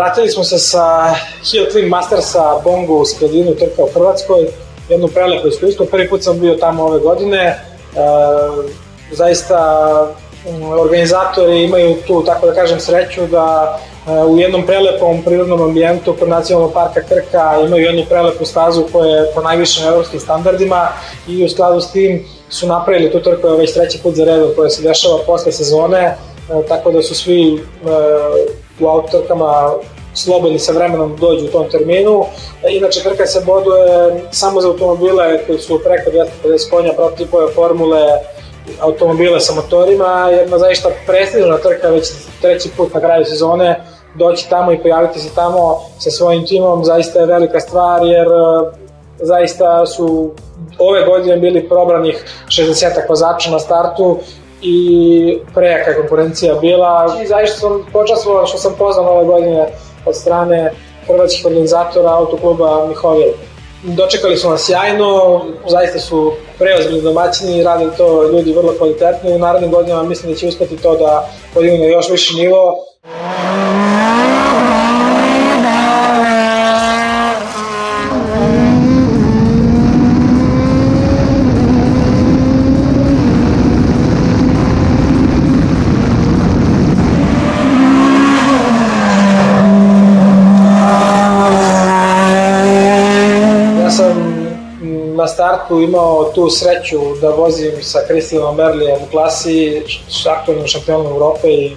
Vratili smo se sa Hill Climb Mastersa Bongu u Skradinu, trka u Hrvatskoj, jednu prelepo iskustvo. Prvi put sam bio tamo ove godine. Zaista organizatori imaju tu, tako da kažem, sreću da u jednom prelepom prirodnom ambijentu kod Nacionalnog parka Krka imaju jednu prelepu stazu koja je po najvišim evropskim standardima i u skladu s tim su napravili tu trku već treći put za redom koja se dešava posle sezone, tako da su svi u autotrkama slobodni sa vremenom dođu u tom terminu. Inače, trka se boduje samo za automobile koji su preko 250 konja, prototipove formule, automobile sa motorima. Jedna zaista prestižna trka, već treći put na kraju sezone, doći tamo i pojaviti se tamo sa svojim timom zaista je velika stvar, jer zaista su ove godine bili probranih 60 vozača na startu i prejaka konkurencija bila. I zaista sam počastvovan što sam pozvan ove godine od strane hrvatskih organizatora Autokluba Mihovil. Dočekali su nas sjajno, zaista su preozbiljni domaćini, rade to ljudi vrlo kvalitetno i u narednim godinama mislim da će uspeti to da podignu na još viši nivo. Na startu imao tu sreću da vozim sa Christianom Merlijem u klasi, aktualnim šampionom Evrope i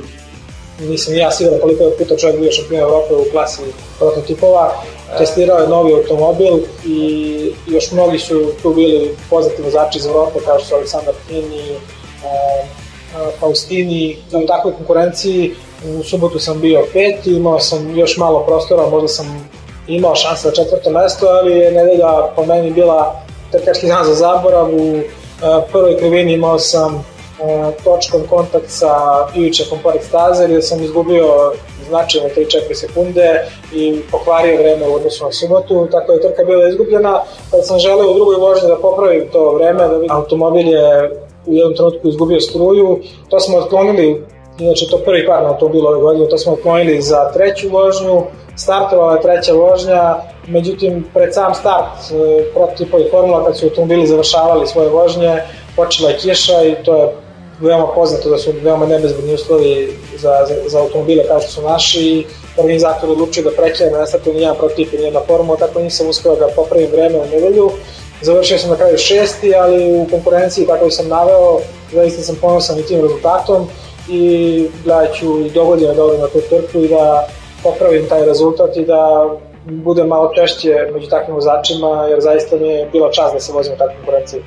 nisam ja siguran koliko je puta čovjek bio šampion Evrope u klasi prototipova. Testirao je novi automobil i još mnogi su tu bili poznati vozači iz Evrope kao što su Aleksandar Pini, Faustini. U takvoj konkurenciji u subotu sam bio peti, imao sam još malo prostora, možda sam imao šanse za četvrto mesto, ali je nedelja po meni bila trkački dan za zaborav. U prvoj krivini imao sam točkom kontakt sa ivičekom pored staze gdje sam izgubio značajno 3-4 sekunde i pokvario vreme u odnosu na subotu, tako je trka bila izgubljena. Kad sam želeo u drugoj vožnji da popravim to vreme, da vidim, automobil je u jednom trenutku izgubio struju, to smo otklonili, inače to prvi par na automobilu ove godine, to smo otklonili za treću vožnju. Startovala je treća vožnja, međutim pred sam start prototipovi formula kad su automobili završavali svoje vožnje, počela je kiša i to je veoma poznato da su veoma nebezbedni uslovi za automobile kao što su naši i organizator odlučio da prekrene, ne startuje nijedan prototip i nijedna formula, tako nisam uspeo da popravim vreme u nedelju. Završio sam na kraju šesti, ali u konkurenciji kako sam naveo, zaista sam ponosan i tim rezultatom i gledat ću i dogodine da odem na tu trku i da popravim taj rezultat i da budem malo češće među takvim vozačima, jer zaista mi je bila čast da se vozim u takvoj konkurenciji.